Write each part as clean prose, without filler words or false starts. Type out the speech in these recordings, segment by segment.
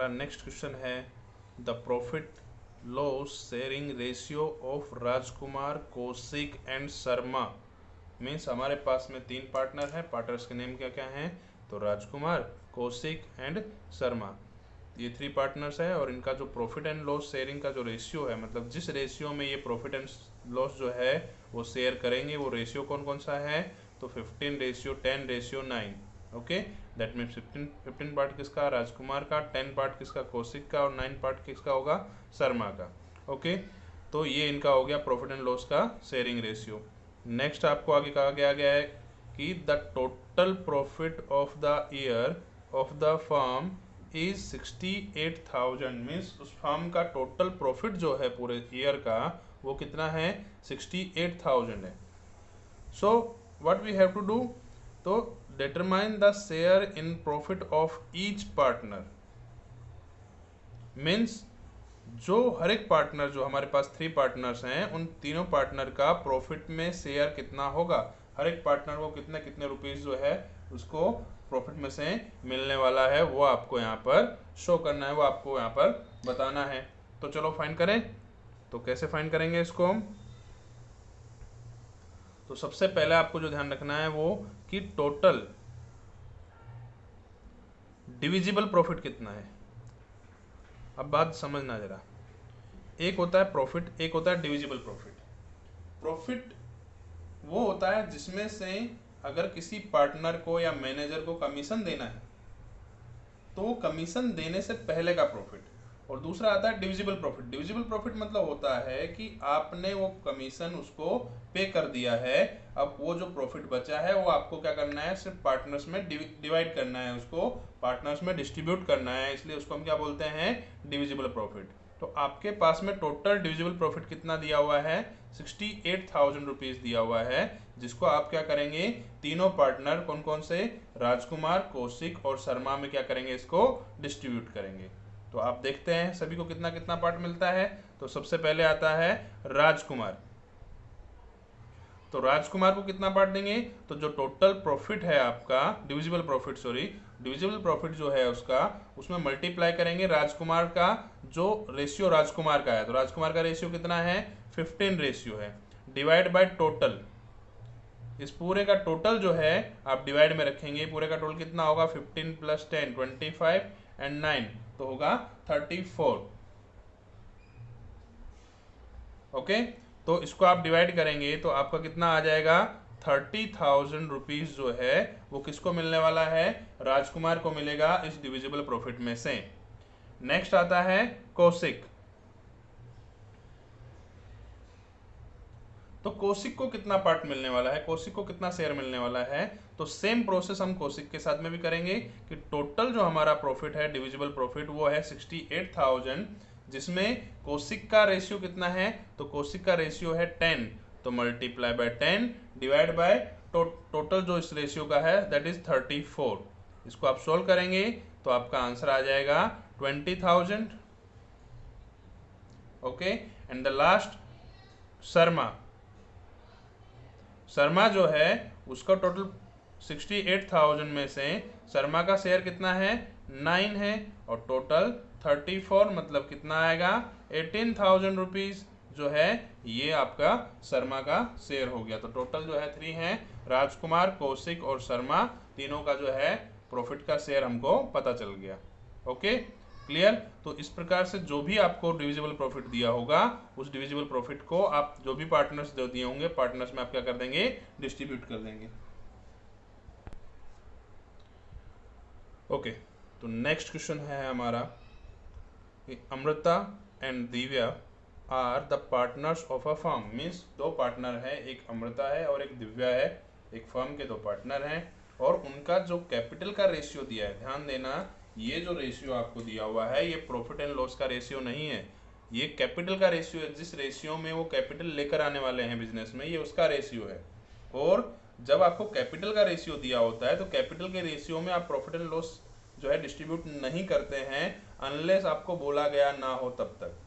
हमारा next question है the profit loss sharing ratio of Rajkumar, Kaushik and Sharma. Means हमारे पास में 3 पार्टनर हैं, पार्टनर्स के नेम क्या क्या हैं, तो राजकुमार, कौशिक एंड शर्मा, ये 3 पार्टनर्स है। और इनका जो प्रॉफिट एंड लॉस शेयरिंग का जो रेशियो है, मतलब जिस रेशियो में ये प्रॉफिट एंड लॉस जो है वो शेयर करेंगे, वो रेशियो कौन कौन सा है, तो 15:10:9। ओके, दैट मीन्स 15 पार्ट किसका, राजकुमार का, 10 पार्ट किसका, कौशिक का, और 9 पार्ट किसका होगा, शर्मा का। ओके, तो ये इनका हो गया प्रॉफिट एंड लॉस का शेयरिंग रेशियो। नेक्स्ट आपको आगे कहा गया है कि the total profit of the year of the firm is 68,000। Means उस फर्म का टोटल प्रॉफिट जो है पूरे ईयर का वो कितना है, 68,000 है। So what we have to do, तो determine the share in profit of each partner. Means जो हर एक पार्टनर, जो हमारे पास 3 पार्टनर्स हैं, उन तीनों पार्टनर का प्रॉफिट में शेयर कितना होगा, हर एक पार्टनर को कितने कितने रुपीस जो है उसको प्रॉफिट में से मिलने वाला है, वो आपको यहाँ पर शो करना है, वो आपको यहाँ पर बताना है। तो चलो फाइंड करें। तो कैसे फाइंड करेंगे इसको हम, तो सबसे पहले आपको जो ध्यान रखना है वो कि टोटल डिविजिबल प्रॉफिट कितना है। अब बात समझना जरा, एक होता है प्रॉफिट, एक होता है डिविजिबल प्रॉफिट। प्रॉफिट वो होता है जिसमें से अगर किसी पार्टनर को या मैनेजर को कमीशन देना है तो वो कमीशन देने से पहले का प्रॉफिट। और दूसरा आता है डिविजिबल प्रॉफिट। डिविजिबल प्रॉफिट मतलब होता है कि आपने वो कमीशन उसको पे कर दिया है, अब वो जो प्रॉफिट बचा है वो आपको क्या करना है, सिर्फ पार्टनर्स में डिवाइड करना है, उसको पार्टनर्स में डिस्ट्रीब्यूट करना है, इसलिए उसको हम क्या बोलते हैं, डिविजिबल प्रॉफिट। तो आपके पास में टोटल डिविजिबल प्रॉफिट कितना दिया हुआ है, 68,000 रुपीज दिया हुआ है, जिसको आप क्या करेंगे, तीनों पार्टनर कौन कौन से, राजकुमार, कौशिक और शर्मा में क्या करेंगे, इसको डिस्ट्रीब्यूट करेंगे। तो आप देखते हैं सभी को कितना कितना पार्ट मिलता है। तो सबसे पहले आता है राजकुमार, तो राजकुमार को कितना पार्ट देंगे, तो जो टोटल प्रॉफिट है आपका, divisible profit, sorry, divisible profit जो है उसका, उसमें मल्टीप्लाई करेंगे राजकुमार का जो रेशियो राजकुमार का है, तो राजकुमार का रेशियो कितना है, 15 रेशियो है, डिवाइड बाय टोटल। इस पूरे का टोटल जो है आप डिवाइड में रखेंगे, पूरे का टोटल कितना होगा, 15 + 10 25 एंड 9 तो होगा 34। ओके, तो इसको आप डिवाइड करेंगे तो आपका कितना आ जाएगा, 30,000 रुपीज जो है वो किसको मिलने वाला है, राजकुमार को मिलेगा इस डिविजिबल प्रॉफिट में से। नेक्स्ट आता है कौशिक, तो कौशिक को कितना पार्ट मिलने वाला है, कौशिक को कितना शेयर मिलने वाला है, तो सेम प्रोसेस हम कौशिक के साथ में भी करेंगे कि टोटल जो हमारा प्रॉफिट है, डिविजिबल प्रॉफिट, वो है 68,000, जिसमें कौशिक का रेशियो कितना है, तो कौशिक का रेशियो है 10, तो multiply by 10 divide by total जो इस रेशियो का है दैट इज 34। इसको आप सोल्व करेंगे तो आपका आंसर आ जाएगा 20,000। Okay, and the last Sharma, Sharma जो है उसका टोटल 68,000 में से शर्मा का शेयर कितना है, 9 है, और टोटल 34 मतलब कितना आएगा, 18,000 रुपीज जो है ये आपका शर्मा का शेयर हो गया। तो टोटल जो है 3 है, राजकुमार, कौशिक और शर्मा, तीनों का जो है प्रॉफिट का शेयर हमको पता चल गया। Okay, clear. तो इस प्रकार से जो भी आपको डिविजिबल प्रॉफिट दिया होगा, उस डिविजिबल प्रॉफिट को आप जो भी पार्टनर्स जो दिए होंगे, पार्टनर्स में आप क्या कर देंगे, डिस्ट्रीब्यूट कर देंगे। ओके, तो नेक्स्ट क्वेश्चन है हमारा, Amrita and Divya are the partners of a firm. Means 2 partner है, एक अमृता है और एक दिव्या है, एक फर्म के 2 पार्टनर हैं, और उनका जो कैपिटल का रेशियो दिया है, ध्यान देना ये जो रेशियो आपको दिया हुआ है ये प्रॉफिट एंड लॉस का रेशियो नहीं है, ये कैपिटल का रेशियो है। जिस रेशियो में वो कैपिटल लेकर आने वाले हैं बिजनेस में, ये उसका रेशियो है। और जब आपको कैपिटल का रेशियो दिया होता है तो कैपिटल के रेशियो में आप प्रॉफिट एंड लॉस जो है डिस्ट्रीब्यूट नहीं करते हैं अनलेस आपको बोला गया ना हो तब तक।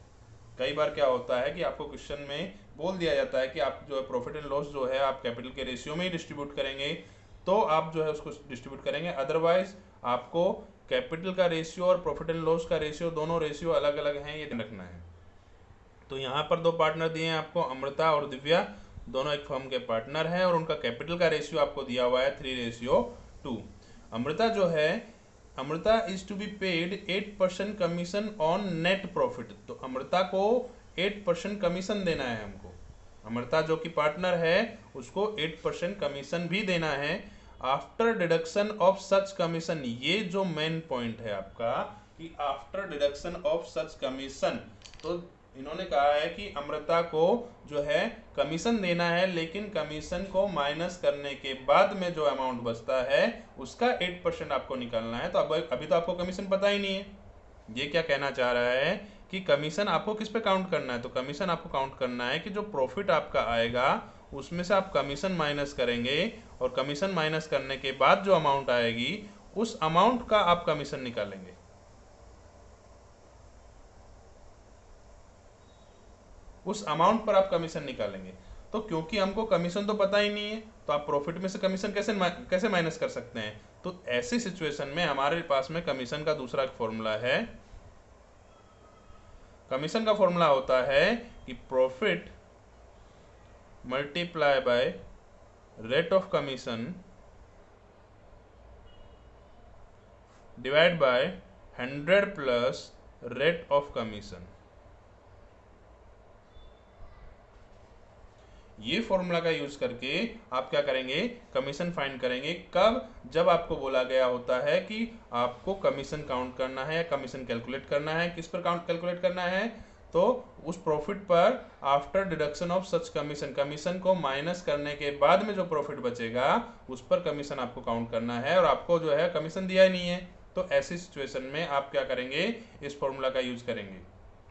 कई बार क्या होता है कि आपको क्वेश्चन में बोल दिया जाता है कि आप जो है प्रॉफिट एंड लॉस जो है आप कैपिटल के रेशियो में ही डिस्ट्रीब्यूट करेंगे, तो आप जो है उसको डिस्ट्रीब्यूट करेंगे, अदरवाइज आपको कैपिटल का रेशियो और प्रॉफिट एंड लॉस का रेशियो, दोनों रेशियो अलग अलग हैं, ये ध्यान रखना है। तो यहाँ पर दो पार्टनर दिए हैं आपको, अमृता और दिव्या, दोनों एक फर्म के पार्टनर हैं और उनका कैपिटल का रेशियो आपको दिया हुआ है 3:2। अमृता जो है, Amrita is to be paid 8% commission on net profit. तो अमृता को 8% कमीशन देना है हमको। अमृता जो कि पार्टनर है उसको 8% कमीशन भी देना है after deduction of such commission. ये जो मेन पॉइंट है आपका कि after deduction of such commission, तो इन्होंने कहा है कि अमृता को जो है कमीशन देना है, लेकिन कमीशन को माइनस करने के बाद में जो अमाउंट बचता है उसका 8% आपको निकालना है। तो अभी तो आपको कमीशन पता ही नहीं है। ये क्या कहना चाह रहा है कि कमीशन आपको किस पे काउंट करना है? तो कमीशन आपको काउंट करना है कि जो प्रॉफिट आपका आएगा उसमें से आप कमीशन माइनस करेंगे और कमीशन माइनस करने के बाद जो अमाउंट आएगी उस अमाउंट का आप कमीशन निकालेंगे। उस अमाउंट पर आप कमीशन निकालेंगे। तो क्योंकि हमको कमीशन तो पता ही नहीं है तो आप प्रॉफिट में से कमीशन कैसे माइनस कर सकते हैं? तो ऐसी सिचुएशन में हमारे पास में कमीशन का दूसरा फॉर्मूला है। कमीशन का फॉर्मूला होता है कि profit multiply by rate of commission divide by 100 plus rate of commission. ये फॉर्मूला का यूज करके आप क्या करेंगे? कमीशन फाइंड करेंगे। कब? जब आपको बोला गया होता है कि आपको कमीशन काउंट करना है, कमीशन कैलकुलेट करना है। किस पर काउंट कैलकुलेट करना है? तो उस प्रॉफिट पर after deduction of such commission, commission को माइनस करने के बाद में जो प्रॉफिट बचेगा उस पर कमीशन आपको काउंट करना है, और आपको जो है कमीशन दिया ही नहीं है। तो ऐसी सिचुएशन में आप क्या करेंगे? इस फॉर्मूला का यूज करेंगे।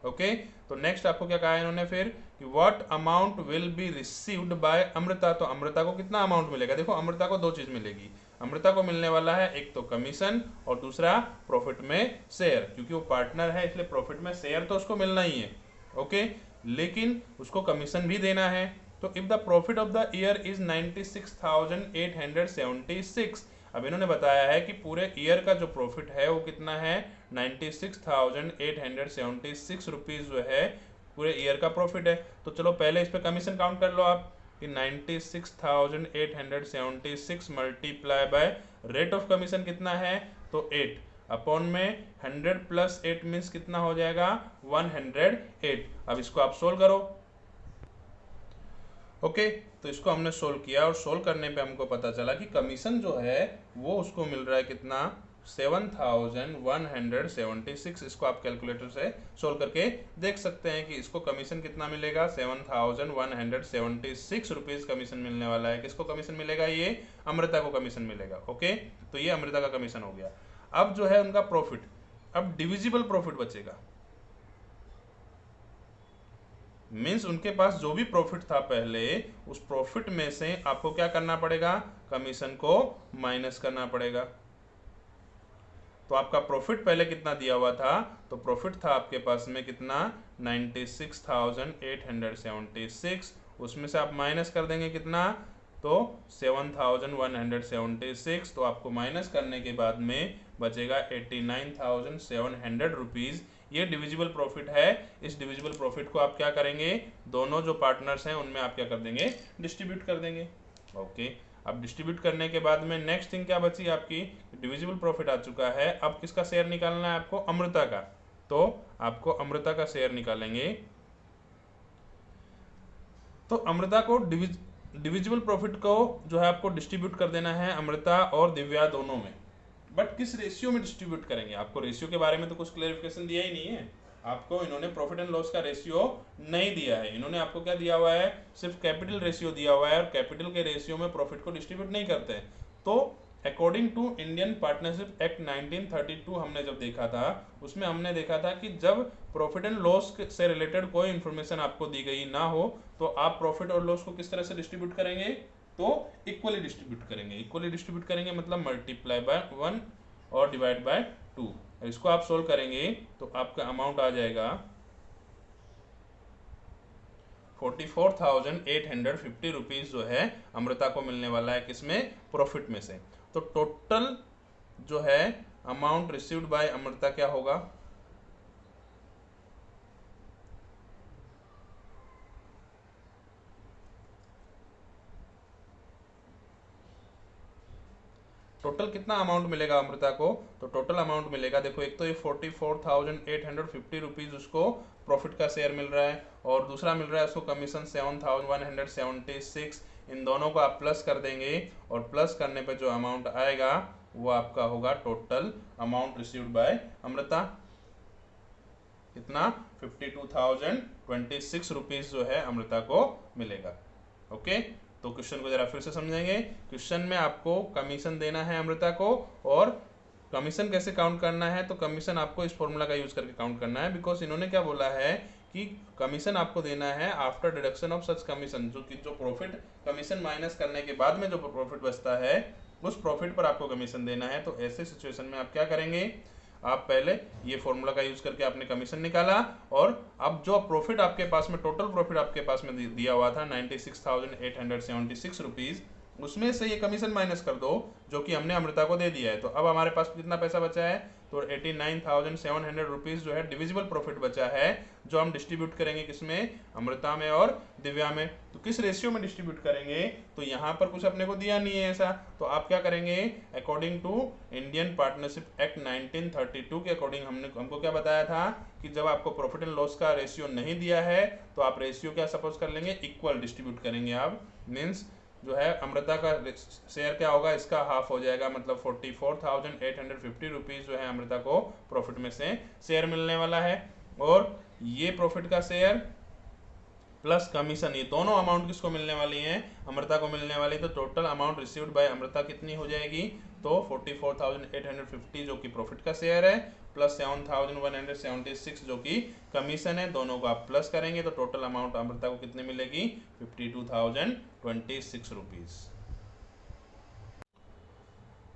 ओके, तो नेक्स्ट आपको क्या कहा है इन्होंने फिर कि what amount will be received by Amrita. तो अमृता को कितना अमाउंट मिलेगा? देखो अमृता को दो चीज मिलेगी। अमृता को मिलने वाला है एक तो कमीशन और दूसरा प्रॉफिट में शेयर, क्योंकि वो पार्टनर है इसलिए प्रॉफिट में शेयर तो उसको मिलना ही है। ओके, लेकिन उसको कमीशन भी देना है। तो if the profit of the year is 96,876, अब इन्होंने बताया है कि पूरे ईयर का जो प्रॉफिट है वो कितना है? 96,876 रुपीज जो है पूरे ईयर का प्रॉफिट है। तो चलो पहले इस पे कमीशन काउंट कर लो आप कि 96,876 multiply by rate of commission कितना है? तो 8 अपॉन में 100 प्लस 8 मीन्स कितना हो जाएगा? 108। अब इसको आप सोल्व करो। ओके, तो इसको हमने सोल्व किया और सोल्व करने पे हमको पता चला कि कमीशन जो है वो उसको मिल रहा है कितना? 7,176। इसको आप कैलकुलेटर से सोल्व करके देख सकते हैं कि इसको कमीशन कितना मिलेगा? 7,176 रुपीज कमीशन मिलने वाला है। किसको कमीशन मिलेगा? ये अमृता को कमीशन मिलेगा। ओके, तो ये अमृता का कमीशन हो गया। अब जो है उनका प्रॉफिट, अब डिविजिबल प्रॉफिट बचेगा। मीन्स उनके पास जो भी प्रॉफिट था पहले, उस प्रॉफिट में से आपको क्या करना पड़ेगा? कमीशन को माइनस करना पड़ेगा। तो आपका प्रॉफिट पहले कितना दिया हुआ था? तो प्रॉफिट था आपके पास में कितना? 96,876। उसमें से आप माइनस कर देंगे कितना? तो 7,176। तो आपको माइनस करने के बाद में बचेगा 89,700 रुपीज। ये डिविजिबल प्रॉफिट है। इस डिविजिबल प्रॉफिट को आप क्या करेंगे? दोनों जो पार्टनर्स हैं उनमें आप क्या कर देंगे? डिस्ट्रीब्यूट कर देंगे। ओके, अब डिस्ट्रीब्यूट करने के बाद में नेक्स्ट थिंग क्या बची आपकी? डिविजिबल प्रॉफिट आ चुका है। अब किसका शेयर निकालना है आपको? अमृता का। तो आपको अमृता का शेयर निकालेंगे। तो अमृता को डिविजिबल प्रॉफिट को जो है आपको डिस्ट्रीब्यूट कर देना है अमृता और दिव्या दोनों में। बट किस रेशियो में डिस्ट्रीब्यूट करेंगे? आपको रेशियो के बारे में तो कुछ क्लेरिफिकेशन दिया ही नहीं है। आपको इन्होंने प्रॉफिट एंड लॉस का रेशियो नहीं दिया है। इन्होंने आपको क्या दिया हुआ है? सिर्फ कैपिटल रेशियो दिया हुआ है, और कैपिटल के रेशियो में प्रॉफिट को डिस्ट्रीब्यूट नहीं करते हैं। तो according to Indian partnership act 1932 हमने जब देखा था, उसमें हमने देखा था कि जब प्रॉफिट एंड लॉस से रिलेटेड कोई इंफॉर्मेशन आपको दी गई ना हो तो आप प्रॉफिट और लॉस को किस तरह से डिस्ट्रीब्यूट करेंगे? तो इक्वली डिस्ट्रीब्यूट करेंगे। इक्वली डिस्ट्रीब्यूट करेंगे मतलब मल्टीप्लाई बाय 1 और डिवाइड बाय 2। इसको आप सोल्व करेंगे तो आपका अमाउंट आ जाएगा 44,850 रुपीज जो है अमृता को मिलने वाला है। किसमें? प्रॉफिट में से। तो टोटल जो है अमाउंट रिसीव्ड बाय अमृता क्या होगा? टोटल कितना अमाउंट मिलेगा अमृता को? तो टोटल अमाउंट मिलेगा, देखो एक तो ये 44,850 रुपीज उसको प्रॉफिट का शेयर मिल रहा है, और दूसरा मिल रहा है उसको कमीशन 7,176। इन दोनों को आप प्लस कर देंगे, और प्लस करने पे जो अमाउंट आएगा वो आपका होगा total amount received by Amrita. कितना? 52,026 रुपीज जो है अमृता को मिलेगा। ओके, तो क्वेश्चन को जरा फिर से समझेंगे। क्वेश्चन में आपको कमीशन देना है अमृता को, और कमीशन कैसे काउंट करना है? तो कमीशन आपको इस फॉर्मूला का यूज करके काउंट करना है, बिकॉज इन्होंने क्या बोला है कि कमीशन आपको देना है after deduction of such commission, जो प्रॉफिट कमीशन माइनस करने के बाद में जो प्रॉफिट बचता है उस प्रॉफिट पर आपको कमीशन देना है। तो ऐसे सिचुएशन में आप क्या करेंगे? आप पहले ये फॉर्मूला का यूज करके आपने कमीशन निकाला, और अब जो प्रॉफिट आपके पास में, टोटल प्रॉफिट आपके पास में दिया हुआ था 96,876 रुपीज, उसमें से ये कमीशन माइनस कर दो जो कि हमने अमृता को दे दिया है। तो अब हमारे पास कितना पैसा बचा है? तो 89,700 रुपीज जो है डिविजिबल प्रॉफिट बचा है, जो हम डिस्ट्रीब्यूट करेंगे किसमें? अमृता में और दिव्या में। तो किस रेशियो में डिस्ट्रीब्यूट करेंगे? तो यहाँ पर कुछ अपने को दिया नहीं है ऐसा, तो आप क्या करेंगे? According to Indian partnership act 1932 के अकॉर्डिंग हमको क्या बताया था कि जब आपको प्रॉफिट एंड लॉस का रेशियो नहीं दिया है तो आप रेशियो क्या सपोज कर लेंगे? इक्वल डिस्ट्रीब्यूट करेंगे आप। मीन्स जो है अमृता का शेयर क्या होगा? इसका हाफ हो जाएगा, मतलब 44,850 रुपीज जो है अमृता को प्रॉफिट में से शेयर मिलने वाला है, और ये प्रॉफिट का शेयर प्लस कमीशन, ये दोनों अमाउंट किसको मिलने वाली हैं? अमृता को मिलने वाली। तो total amount received by Amrita कितनी हो जाएगी? तो 44,850 जो कि प्रॉफिट का शेयर है, प्लस 7,176 जो कि कमीशन है, दोनों को आप प्लस करेंगे तो टोटल अमाउंट अमृता को कितनी मिलेगी? 52,026 रुपीज।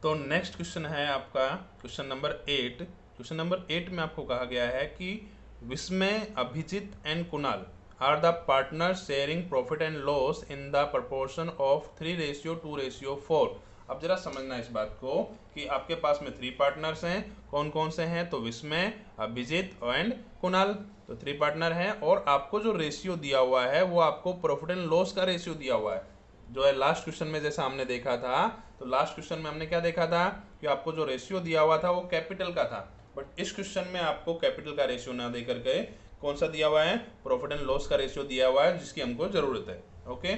तो नेक्स्ट क्वेश्चन है आपका क्वेश्चन नंबर 8। क्वेश्चन नंबर 8 में आपको कहा गया है कि Vismay, Abhijeet and Kunal are the partners sharing profit and loss in the proportion of 3:2:4। अब जरा समझना इस बात को कि आपके पास में 3 पार्टनर्स हैं, कौन कौन से हैं? तो विस्मय, अभिजीत एंड कुणाल, तो 3 पार्टनर हैं, और आपको जो रेशियो दिया हुआ है वो आपको प्रॉफिट एंड लॉस का रेशियो दिया हुआ है, जो है लास्ट क्वेश्चन में जैसा हमने देखा था। तो लास्ट क्वेश्चन में हमने क्या देखा था कि आपको जो रेशियो दिया हुआ था वो कैपिटल का था, बट इस क्वेश्चन में आपको कैपिटल का रेशियो ना दे करके कौन सा दिया हुआ है? प्रॉफिट एंड लॉस का रेशियो दिया हुआ है, जिसकी हमको जरूरत है। ओके,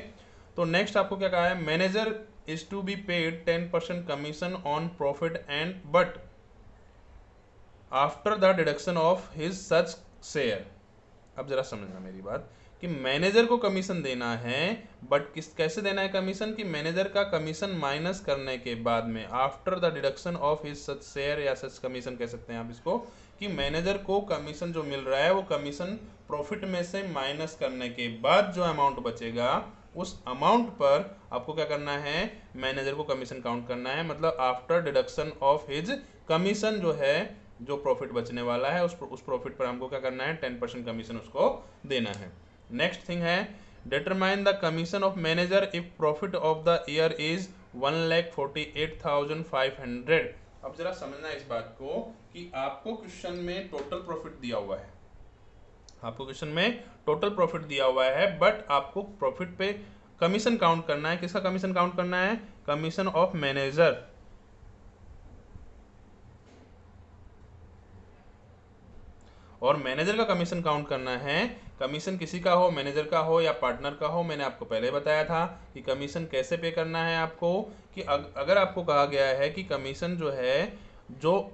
तो नेक्स्ट आपको क्या कहा है? Manager is to be paid 10% commission on profit and but after the deduction of his such share. अब जरा समझना मेरी बात कि मैनेजर को कमीशन देना है, बट कैसे देना है कमीशन? कि मैनेजर का कमीशन माइनस करने के बाद में, after the deduction of his such share या सच कमीशन कह सकते हैं आप इसको, कि मैनेजर को कमीशन जो मिल रहा है वो कमीशन प्रॉफिट में से माइनस करने के बाद जो अमाउंट बचेगा उस अमाउंट पर आपको क्या करना है? मैनेजर को कमीशन काउंट करना है, मतलब after deduction of his commission जो है, जो प्रॉफिट बचने वाला है उस प्रॉफिट पर हमको क्या करना है? 10% कमीशन उसको देना है। नेक्स्ट थिंग है determine the commission of manager if profit of the year is 1,48,500। अब जरा समझना इस बात को कि आपको क्वेश्चन में टोटल प्रॉफिट दिया हुआ है, आपको क्वेश्चन में टोटल प्रॉफिट दिया हुआ है, बट आपको प्रॉफिट पे कमीशन काउंट करना है। किसका कमीशन काउंट करना है? Commission of manager. और मैनेजर का कमीशन काउंट करना है। कमीशन किसी का हो, मैनेजर का हो या पार्टनर का हो, मैंने आपको पहले बताया था कि कमीशन कैसे पे करना है आपको, कि अगर आपको कहा गया है कि कमीशन जो है, जो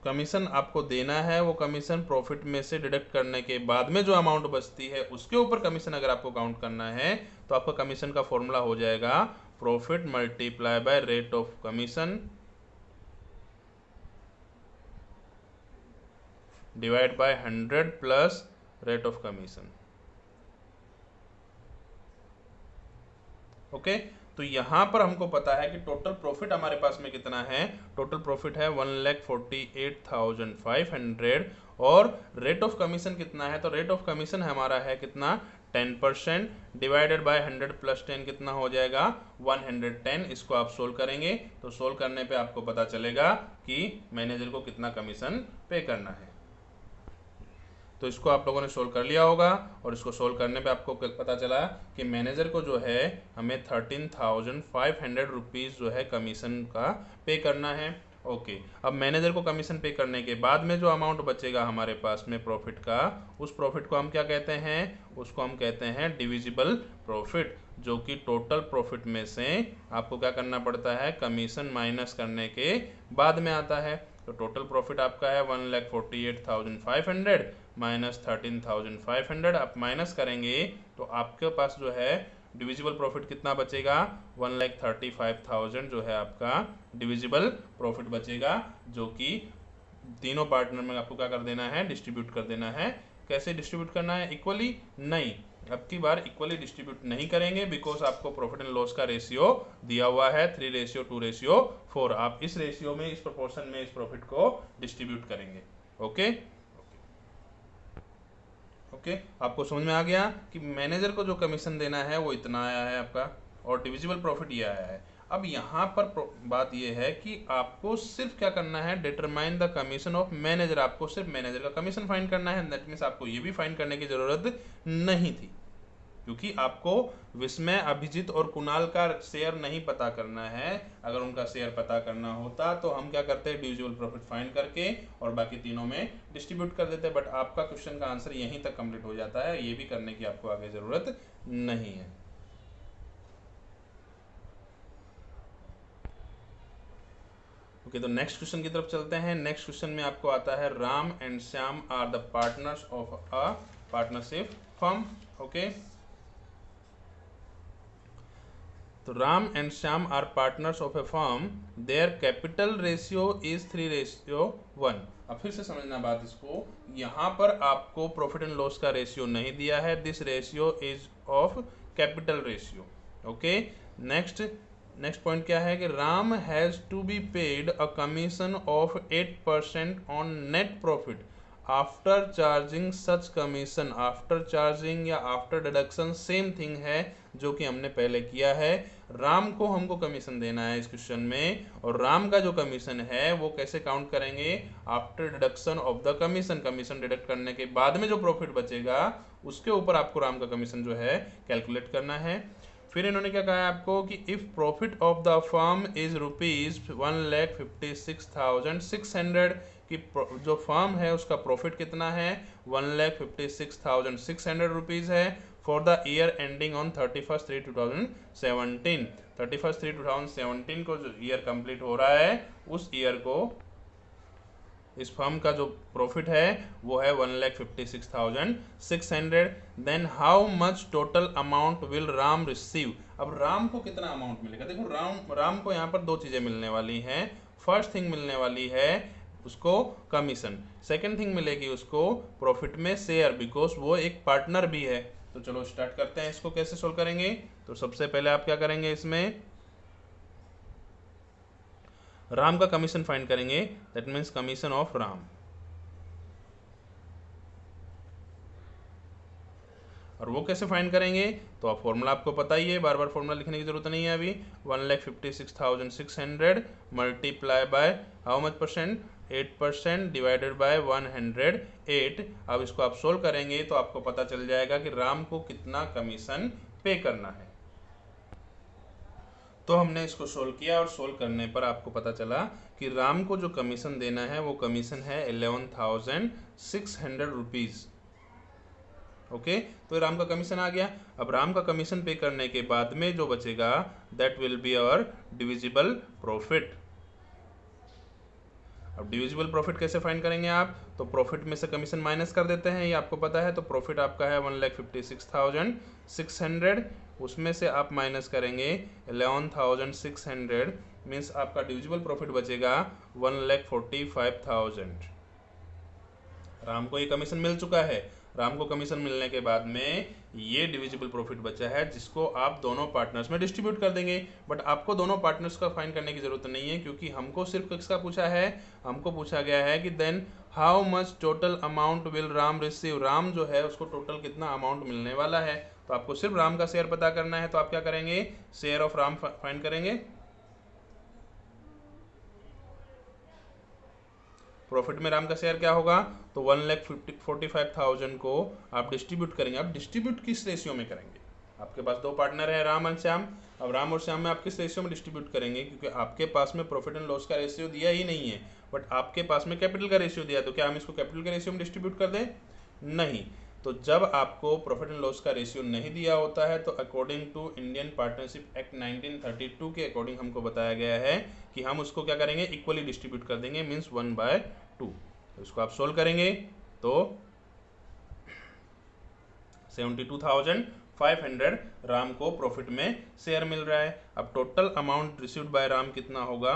कमीशन आपको देना है वो कमीशन प्रॉफिट में से डिडक्ट करने के बाद में जो अमाउंट बचती है उसके ऊपर कमीशन अगर आपको काउंट करना है तो आपका कमीशन का फॉर्मूला हो जाएगा profit multiply by rate of commission divide by 100 plus rate of commission. Okay, तो यहां पर हमको पता है कि टोटल प्रॉफिट हमारे पास में कितना है? टोटल प्रॉफिट है 1,48,500 और रेट ऑफ कमीशन कितना है? तो रेट ऑफ कमीशन हमारा है कितना? 10% डिवाइडेड बाय 100 प्लस 10 कितना हो जाएगा 110। इसको आप सोल्व करेंगे तो सोल्व करने पे आपको पता चलेगा कि मैनेजर को कितना कमीशन पे करना है। तो इसको आप लोगों ने सोल्व कर लिया होगा और इसको सोल्व करने पे आपको पता चला कि मैनेजर को जो है हमें 13,500 रुपीज़ जो है कमीशन का पे करना है। ओके, अब मैनेजर को कमीशन पे करने के बाद में जो अमाउंट बचेगा हमारे पास में प्रॉफिट का, उस प्रॉफिट को हम क्या कहते हैं, उसको हम कहते हैं डिविजिबल प्रॉफिट, जो कि टोटल प्रॉफिट में से आपको क्या करना पड़ता है, कमीशन माइनस करने के बाद में आता है। तो टोटल प्रॉफिट आपका है 1,48,500 माइनस 13,500। आप माइनस करेंगे तो आपके पास जो है डिविजिबल प्रॉफिट कितना बचेगा, 1,35,000 जो है आपका डिविजिबल प्रॉफिट बचेगा, जो कि तीनों पार्टनर में आपको क्या कर देना है, डिस्ट्रीब्यूट कर देना है। कैसे डिस्ट्रीब्यूट करना है, इक्वली नहीं, अब की बार इक्वली डिस्ट्रीब्यूट नहीं करेंगे, बिकॉज आपको प्रॉफिट एंड लॉस का रेशियो दिया हुआ है 3:2:4। आप इस रेशियो में, इस प्रोपोर्शन में इस प्रॉफिट को डिस्ट्रीब्यूट करेंगे। ओके ओके, आपको समझ में आ गया कि मैनेजर को जो कमीशन देना है वो इतना आया है आपका, और डिविजिबल प्रॉफिट ये आया है। अब यहाँ पर बात ये है कि आपको सिर्फ क्या करना है, determine the commission of manager. आपको सिर्फ मैनेजर का कमीशन फाइंड करना है। दैट मीन्स आपको ये भी फाइंड करने की जरूरत नहीं थी, क्योंकि आपको विस्मय, अभिजीत और कुणाल का शेयर नहीं पता करना है। अगर उनका शेयर पता करना होता तो हम क्या करते हैं, डिविजिबल प्रॉफिट फाइंड करके और बाकी तीनों में डिस्ट्रीब्यूट कर देते। बट आपका क्वेश्चन का आंसर यहीं तक कंप्लीट हो जाता है, ये भी करने की आपको आगे जरूरत नहीं है। ओके, तो नेक्स्ट क्वेश्चन की तरफ चलते हैं। नेक्स्ट क्वेश्चन में आपको आता है, Ram and Shyam are the partners of a partnership firm. Okay, तो Ram and Shyam are partners of a firm, their capital ratio is 3:1। अब फिर से समझना बात इसको, यहाँ पर आपको प्रॉफिट एंड लॉस का रेशियो नहीं दिया है, this ratio is of capital ratio. Okay, next point क्या है कि Ram has to be paid a commission of 8% on net profit after charging such commission. After charging या आफ्टर डिडक्शन सेम थिंग है जो कि हमने पहले किया है। राम को हमको कमीशन देना है इस क्वेश्चन में, और राम का जो कमीशन है वो कैसे काउंट करेंगे, after deduction of the commission. Commission deduct करने के बाद में जो प्रॉफिट बचेगा उसके ऊपर आपको राम का कमीशन जो है कैलकुलेट करना है। फिर इन्होंने क्या कहा है आपको कि if profit of the firm is ₹1,56,600, कि जो फर्म है उसका प्रॉफिट कितना है, 1,56,600 रुपीज़ है, for the year ending on 31/3/2017। 31/3/2017 को जो ईयर कंप्लीट हो रहा है, उस ईयर को इस फर्म का जो प्रॉफिट है वो है 1,56,600। Then how much total amount will Ram receive. अब राम को कितना अमाउंट मिलेगा, देखो राम को यहाँ पर दो चीज़ें मिलने वाली हैं। फर्स्ट थिंग मिलने वाली है उसको कमीशन, सेकेंड थिंग मिलेगी उसको प्रॉफिट में शेयर, बिकॉज वो एक पार्टनर भी है। तो चलो स्टार्ट करते हैं, इसको कैसे सोल्व करेंगे। तो सबसे पहले आप क्या करेंगे, इसमें राम का कमीशन फाइंड करेंगे, that means commission of Ram. और वो कैसे फाइंड करेंगे, तो आप फॉर्मूला आपको पता ही है, बार बार फॉर्मूला लिखने की जरूरत नहीं है अभी। 1,56,600 multiply by how much percent, 8% divided by 108। अब इसको आप सोल्व करेंगे तो आपको पता चल जाएगा कि राम को कितना कमीशन पे करना है। तो हमने इसको सोल्व किया और सोल्व करने पर आपको पता चला कि राम को जो कमीशन देना है वो कमीशन है 11,600 रुपीज़। ओके, तो राम का कमीशन आ गया। अब राम का कमीशन पे करने के बाद में जो बचेगा that will be our divisible profit. अब डिविजिबल प्रॉफिट कैसे फाइंड करेंगे आप, तो प्रॉफिट में से कमीशन माइनस कर देते हैं, ये आपको पता है। तो प्रॉफिट आपका है 1,56,600, उसमें से आप माइनस करेंगे 11,600, मीन्स आपका डिविजिबल प्रॉफिट बचेगा 1,45,000। राम को ये कमीशन मिल चुका है। राम को कमीशन मिलने के बाद में ये डिविजिबल प्रॉफिट बचा है, जिसको आप दोनों पार्टनर्स में डिस्ट्रीब्यूट कर देंगे। बट आपको दोनों पार्टनर्स का फाइंड करने की जरूरत नहीं है, क्योंकि हमको सिर्फ किसका पूछा है, हमको पूछा गया है कि then how much total amount will Ram receive, Ram जो है उसको टोटल कितना अमाउंट मिलने वाला है। तो आपको सिर्फ राम का शेयर पता करना है, तो आप क्या करेंगे, शेयर ऑफ राम फाइंड करेंगे। प्रॉफिट में राम का शेयर क्या होगा, तो 1,45,000 को आप डिस्ट्रीब्यूट करेंगे। आप डिस्ट्रीब्यूट किस रेशियो में करेंगे, आपके पास दो पार्टनर है राम और श्याम, अब राम और श्याम में आप किस रेशियो में डिस्ट्रीब्यूट करेंगे, क्योंकि आपके पास में प्रॉफिट एंड लॉस का रेशियो दिया ही नहीं है, बट आपके पास में कैपिटल का रेशियो दिया, तो क्या हम इसको कैपिटल के रेशियो में डिस्ट्रीब्यूट कर दें, नहीं। तो जब आपको प्रॉफिट एंड लॉस का रेशियो नहीं दिया होता है, तो according to Indian partnership act 1932 के अकॉर्डिंग हमको बताया गया है कि हम उसको क्या करेंगे, इक्वली डिस्ट्रीब्यूट कर देंगे, मीन्स 1/2। इसको आप सोल्व करेंगे तो 72,500 राम को प्रॉफिट में शेयर मिल रहा है। अब total amount received by Ram कितना होगा,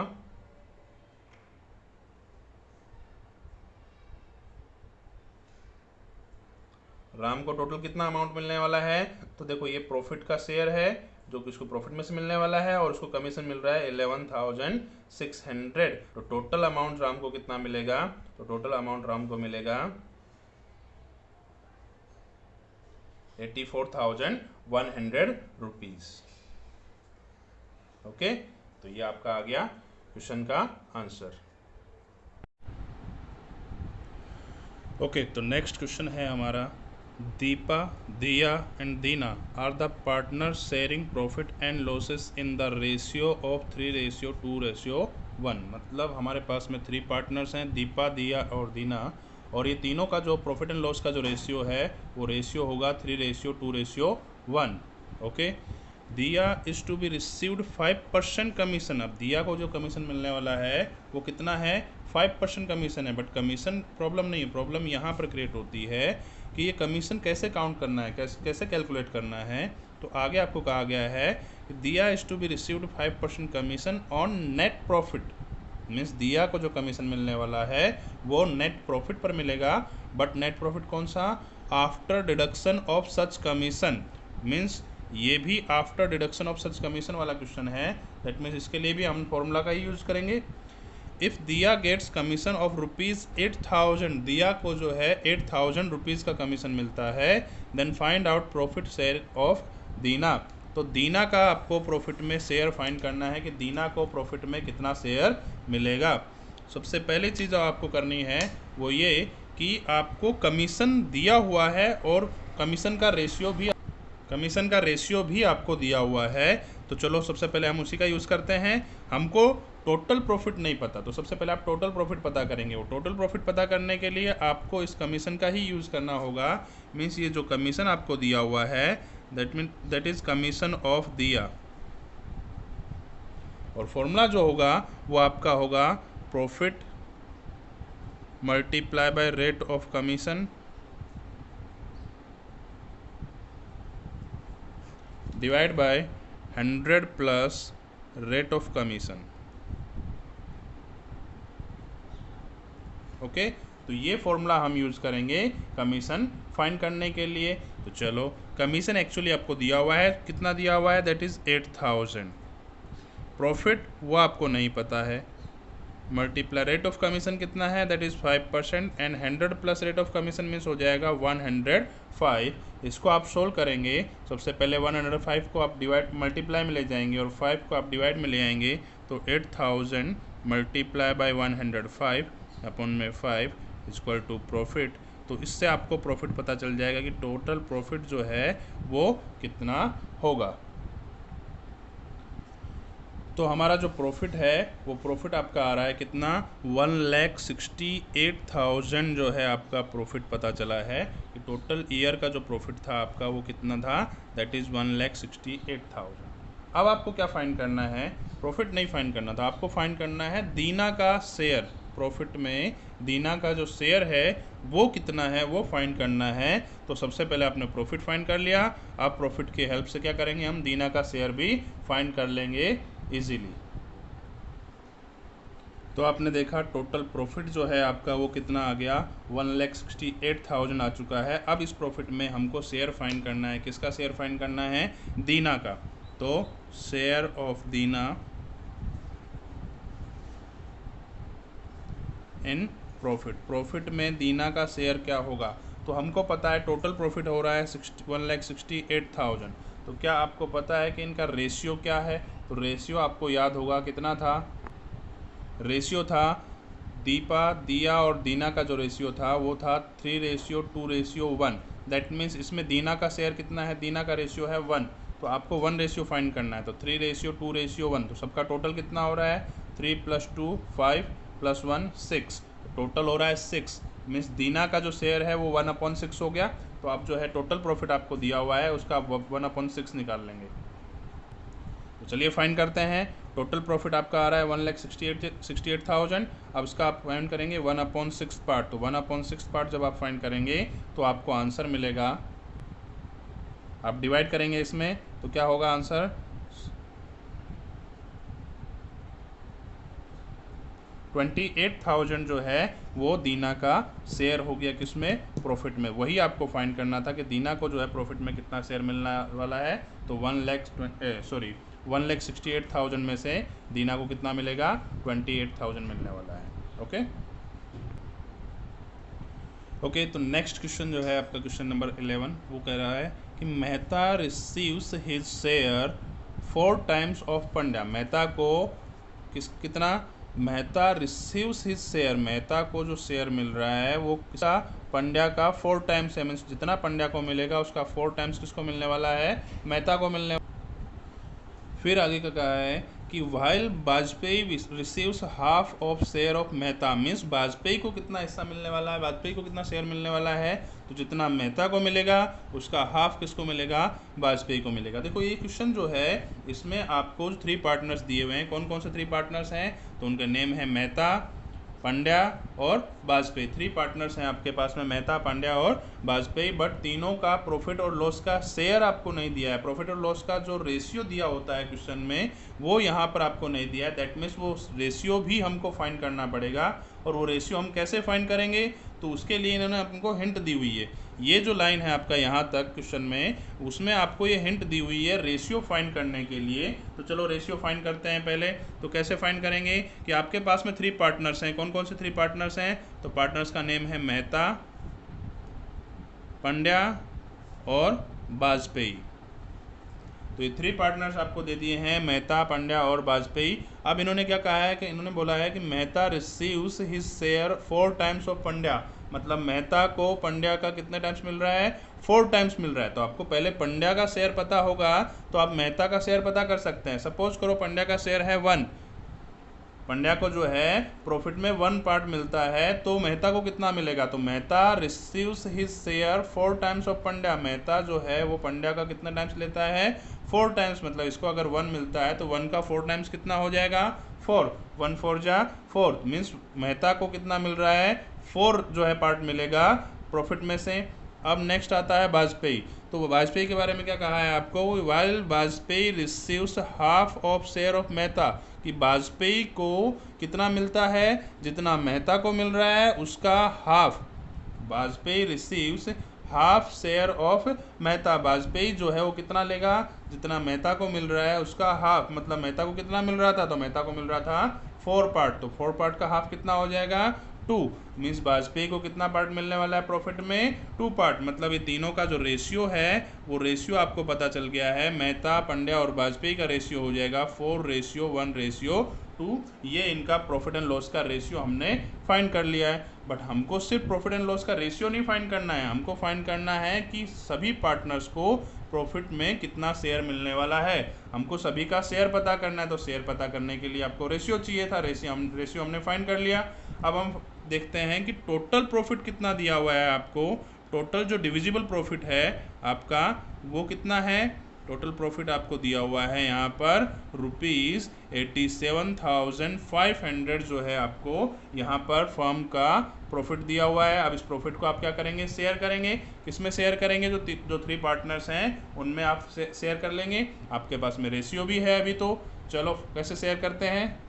राम को टोटल कितना अमाउंट मिलने वाला है, तो देखो ये प्रॉफिट का शेयर है जो कि इसको प्रॉफिट में से मिलने वाला है, और उसको कमीशन मिल रहा है 11,600। तो टोटल अमाउंट राम को कितना मिलेगा, तो टोटल अमाउंट राम को मिलेगा 84,100 रुपीज। ओके, तो ये आपका आ गया क्वेश्चन का आंसर। ओके, तो नेक्स्ट क्वेश्चन है हमारा, Deepa, Diya and Deena are the partner sharing profit and losses in the ratio of 3:2:1। मतलब हमारे पास में 3 पार्टनर्स हैं, दीपा, दिया और दीना, और ये तीनों का जो प्रॉफिट एंड लॉस का जो रेशियो है वो रेशियो होगा 3:2:1। Okay, Diya is to be received 5% commission. अब दिया को जो कमीशन मिलने वाला है वो कितना है, 5% कमीशन है, बट कमीशन प्रॉब्लम नहीं है, प्रॉब्लम यहाँ पर क्रिएट होती है कि ये कमीशन कैसे काउंट करना है, कैसे कैलकुलेट करना है। तो आगे आपको कहा गया है कि Diya is to be received 5% commission on net profit, means Diya को जो कमीशन मिलने वाला है वो नेट प्रॉफिट पर मिलेगा, बट नेट प्रॉफिट कौन सा, after deduction of such commission, means ये भी after deduction of such commission वाला क्वेश्चन है। दैट मीन्स इसके लिए भी हम फॉर्मूला का ही यूज करेंगे। इफ़ दिया गेट्स कमीशन ऑफ ₹8,000, दिया को जो है 8,000 रुपीज़ का कमीशन मिलता है, then find out profit share of Dina. तो दीना का आपको प्रॉफिट में शेयर फाइंड करना है कि दीना को प्रॉफिट में कितना शेयर मिलेगा। सबसे पहली चीज़ आपको करनी है वो ये कि आपको कमीशन दिया हुआ है और कमीशन का रेशियो भी आपको दिया हुआ है। तो चलो सबसे पहले हम उसी का यूज़ करते हैं। हमको टोटल प्रॉफिट नहीं पता, तो सबसे पहले आप टोटल प्रॉफिट पता करेंगे। वो टोटल प्रॉफिट पता करने के लिए आपको इस कमीशन का ही यूज़ करना होगा। मीन्स ये जो कमीशन आपको दिया हुआ है दैट इज़ कमीशन ऑफ दिया, और फॉर्मूला जो होगा वो आपका होगा profit multiply by rate of commission divide by 100 plus rate of commission. Okay, तो ये फॉर्मूला हम यूज़ करेंगे कमीशन फाइंड करने के लिए। तो चलो, कमीशन एक्चुअली आपको दिया हुआ है, कितना दिया हुआ है, दैट इज़ 8,000। प्रॉफिट वो आपको नहीं पता है, मल्टीप्लाई रेट ऑफ कमीशन कितना है, that is 5%, and 100 plus rate of commission means हो जाएगा 105। इसको आप सोल्व करेंगे, सबसे पहले 105 को आप डिवाइड मल्टीप्लाई में ले जाएंगे और 5 को आप डिवाइड में ले आएंगे, तो 8,000 मल्टीप्लाई बाय 105 अपॉन में 5 इक्वल टू प्रॉफिट। तो इससे आपको प्रॉफिट पता चल जाएगा कि टोटल प्रॉफिट जो है वो कितना होगा। तो हमारा जो प्रॉफिट है वो प्रॉफिट आपका आ रहा है कितना, 1,68,000 जो है आपका प्रॉफिट पता चला है कि टोटल ईयर का जो प्रॉफिट था आपका वो कितना था, दैट इज़ 1,68,000। अब आपको क्या फाइंड करना है, प्रॉफिट नहीं फाइंड करना था, आपको फाइंड करना है दीना का शेयर। प्रॉफिट में दीना का जो शेयर है वो कितना है वो फाइंड करना है। तो सबसे पहले आपने प्रॉफिट फाइंड कर लिया, अब प्रॉफिट की हेल्प से क्या करेंगे, हम दीना का शेयर भी फाइंड कर लेंगे इजीली। तो आपने देखा टोटल प्रॉफिट जो है आपका वो कितना आ गया, 1,68,000 आ चुका है। अब इस प्रॉफिट में हमको शेयर फाइंड करना है, किसका शेयर फाइंड करना है, दीना का। तो share of Dina in profit में दीना का शेयर क्या होगा। तो हमको पता है टोटल प्रॉफिट हो रहा है 1,68,000। तो क्या आपको पता है कि इनका रेशियो क्या है। तो रेशियो आपको याद होगा कितना था, रेशियो था दिया और दीना का जो रेशियो था वो था 3:2:1। दैट मीन्स इसमें दीना का शेयर कितना है, दीना का रेशियो है 1। तो आपको 1 रेशियो फाइंड करना है। तो 3:2:1। तो सबका टोटल कितना हो रहा है, 3 + 2 5 + 1 6। टोटल हो रहा है 6। मीन्स दीना का जो शेयर है वो 1/6 हो गया। तो आप जो है टोटल प्रॉफिट आपको दिया हुआ है उसका 1/6 निकाल लेंगे। तो चलिए फाइंड करते हैं। टोटल प्रॉफिट आपका आ रहा है 1,68,000। अब इसका आप फाइंड करेंगे 1/6 पार्ट। तो 1/6 पार्ट जब आप फाइंड करेंगे तो आपको आंसर मिलेगा, आप डिवाइड करेंगे इसमें तो क्या होगा आंसर, 28,000 जो है वो दीना का शेयर हो गया किसमें, प्रॉफिट में। वही आपको फाइंड करना था कि दीना को जो है प्रॉफिट में कितना शेयर मिलने वाला है। तो 1,68,000 में से दीना को कितना मिलेगा, 28,000 मिलने वाला है। ओके, तो नेक्स्ट क्वेश्चन जो है आपका क्वेश्चन नंबर 11, वो कह रहा है कि Mehta receives his share 4 times of Pandya. Mehta को कितना, Mehta receives his share, Mehta को जो शेयर मिल रहा है वो किसका, पंड्या का 4 टाइम्स है। मीन्स जितना पंड्या को मिलेगा उसका 4 टाइम्स किसको मिलने वाला है, मेहता को मिलने। फिर आगे का कहा है कि while Vajpayee receives half of share of Mehta. Means Vajpayee को कितना हिस्सा मिलने वाला है, वाजपेयी को कितना शेयर मिलने वाला है। तो जितना मेहता को मिलेगा उसका हाफ किसको मिलेगा, वाजपेयी को मिलेगा। देखो ये क्वेश्चन जो है इसमें आपको 3 पार्टनर्स दिए हुए हैं। कौन कौन से 3 पार्टनर्स हैं, तो उनका नेम है मेहता, पंड्या और वाजपेयी। 3 पार्टनर्स हैं आपके पास में, मेहता, पंड्या और वाजपेयी। बट तीनों का प्रॉफिट और लॉस का शेयर आपको नहीं दिया है। प्रॉफिट और लॉस का जो रेशियो दिया होता है क्वेश्चन में वो यहाँ पर आपको नहीं दिया है। दैट मीन्स वो रेशियो भी हमको फाइंड करना पड़ेगा। और वो रेशियो हम कैसे फाइंड करेंगे, तो उसके लिए इन्होंने हमको हिंट दी हुई है। ये जो लाइन है आपका यहाँ तक क्वेश्चन में, उसमें आपको ये हिंट दी हुई है रेशियो फाइंड करने के लिए। तो चलो रेशियो फाइंड करते हैं पहले। तो कैसे फाइंड करेंगे कि आपके पास में 3 पार्टनर्स हैं। कौन कौन से 3 पार्टनर्स हैं, तो पार्टनर्स का नेम है मेहता, पंड्या और वाजपेयी। तो ये 3 पार्टनर्स आपको दे दिए हैं, मेहता, पंड्या और वाजपेयी। अब इन्होंने क्या कहा है कि इन्होंने बोला है कि Mehta receives his share 4 times of Pandya. मतलब मेहता को पंड्या का कितने टाइम्स मिल रहा है, 4 टाइम्स मिल रहा है। तो आपको पहले पंड्या का शेयर पता होगा तो आप मेहता का शेयर पता कर सकते हैं। सपोज करो पंड्या का शेयर है 1, पंड्या को जो है प्रॉफिट में 1 पार्ट मिलता है, तो मेहता को कितना मिलेगा, तो Mehta receives his share 4 times of Pandya. Mehta जो है वो पंड्या का कितना टाइम्स लेता है, 4 टाइम्स। मतलब इसको अगर 1 मिलता है तो 1 का 4 टाइम्स कितना हो जाएगा, 4। 1 4 जा 4। मीन्स मेहता को कितना मिल रहा है, 4 जो है पार्ट मिलेगा प्रॉफिट में से। अब नेक्स्ट आता है वाजपेयी। तो वाजपेयी के बारे में क्या कहा है आपको, while Vajpayee receives half of share of Mehta, कि वाजपेयी को कितना मिलता है, जितना मेहता को मिल रहा है उसका half. Vajpayee receives half share of Mehta. Vajpayee जो है वो कितना लेगा, जितना मेहता को मिल रहा है उसका हाफ। मतलब मेहता को कितना मिल रहा था, तो मेहता को मिल रहा था 4 पार्ट। तो 4 पार्ट का हाफ कितना हो जाएगा, 2। मीन्स वाजपेयी को कितना पार्ट मिलने वाला है प्रॉफिट में, 2 पार्ट। मतलब ये तीनों का जो रेशियो है वो रेशियो आपको पता चल गया है। मेहता, पंड्या और वाजपेयी का रेशियो हो जाएगा 4:1:2। ये इनका प्रॉफिट एंड लॉस का रेशियो हमने फाइंड कर लिया है। बट हमको सिर्फ प्रॉफिट एंड लॉस का रेशियो नहीं फाइंड करना है, हमको फाइंड करना है कि सभी पार्टनर्स को प्रॉफिट में कितना शेयर मिलने वाला है। हमको सभी का शेयर पता करना है। तो शेयर पता करने के लिए आपको रेशियो चाहिए था, रेशियो हमने फाइंड कर लिया। अब हम देखते हैं कि टोटल प्रॉफिट कितना दिया हुआ है आपको। टोटल जो डिविजिबल प्रॉफिट है आपका वो कितना है, टोटल प्रॉफिट आपको दिया हुआ है यहाँ पर ₹87,500 जो है आपको यहाँ पर फर्म का प्रॉफिट दिया हुआ है। अब इस प्रॉफिट को आप क्या करेंगे, शेयर करेंगे। किसमें शेयर करेंगे, जो 3 पार्टनर्स हैं उनमें आप शेयर कर लेंगे। आपके पास में रेशियो भी है अभी। तो चलो कैसे शेयर करते हैं।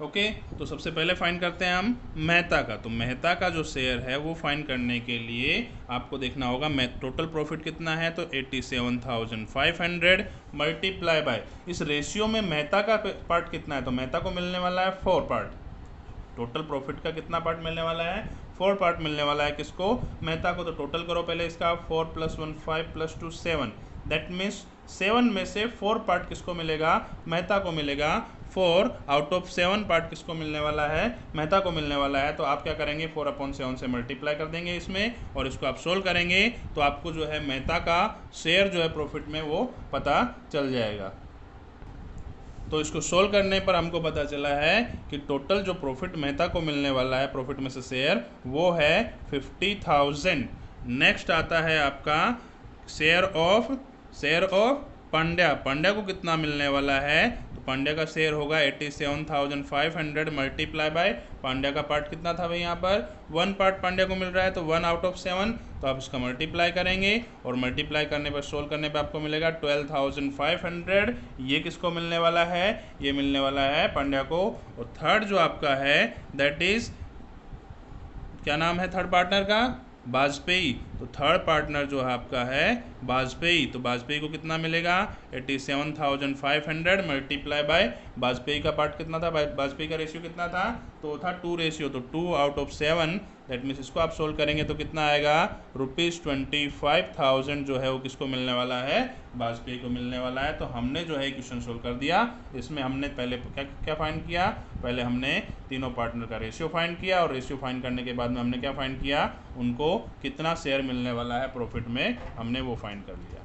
ओके, तो सबसे पहले फाइंड करते हैं हम मेहता का। तो मेहता का जो शेयर है वो फाइंड करने के लिए आपको देखना होगा टोटल प्रॉफिट कितना है, तो 87,500 मल्टीप्लाई बाय इस रेशियो में मेहता का पार्ट कितना है, तो मेहता को मिलने वाला है 4 पार्ट। टोटल प्रॉफिट का कितना पार्ट मिलने वाला है, 4 पार्ट मिलने वाला है। किसको, मेहता को। तो टोटल करो पहले इसका, 4 + 1 5 + 2 7, दैट मीन्स 7 में से 4 पार्ट किसको मिलेगा, मेहता को मिलेगा। 4 आउट ऑफ 7 पार्ट किसको मिलने वाला है, मेहता को मिलने वाला है। तो आप क्या करेंगे, 4/7 से मल्टीप्लाई कर देंगे इसमें, और इसको आप सोल्व करेंगे तो आपको जो है मेहता का शेयर जो है प्रॉफिट में वो पता चल जाएगा। तो इसको सोल्व करने पर हमको पता चला है कि टोटल जो प्रॉफिट मेहता को मिलने वाला है प्रॉफिट में से शेयर, वो है 50,000। नेक्स्ट आता है आपका शेयर ऑफ पांड्या। पांड्या को कितना मिलने वाला है, तो पांड्या का शेयर होगा 87,500 मल्टीप्लाई बाय पांड्या का पार्ट कितना था भाई, यहाँ पर 1 पार्ट पांड्या को मिल रहा है, तो 1 आउट ऑफ 7। तो आप इसका मल्टीप्लाई करेंगे, और मल्टीप्लाई करने पर सोल्व करने पर आपको मिलेगा 12,500। ये किसको मिलने वाला है, ये मिलने वाला है पांड्या को। और थर्ड जो आपका है दैट इज, क्या नाम है थर्ड पार्टनर का, वाजपेयी। तो थर्ड पार्टनर जो है आपका है वाजपेयी, तो वाजपेयी को कितना मिलेगा, 87,500 मल्टीप्लाई बाय वाजपेयी का पार्ट कितना था, वाजपेयी का रेशियो कितना था, तो था 2 रेशियो, तो 2 आउट ऑफ 7, दैट मीन्स इसको आप सोल्व करेंगे तो कितना आएगा, ₹25,000 जो है वो किसको मिलने वाला है, वाजपेयी को मिलने वाला है। तो हमने जो है क्वेश्चन सोल्व कर दिया। इसमें हमने पहले क्या फाइंड किया, पहले हमने तीनों पार्टनर का रेशियो फाइंड किया, और रेशियो फाइंड करने के बाद में हमने क्या फाइंड किया, उनको कितना शेयर मिलने वाला है प्रॉफिट में, हमने वो फाइंड कर लिया।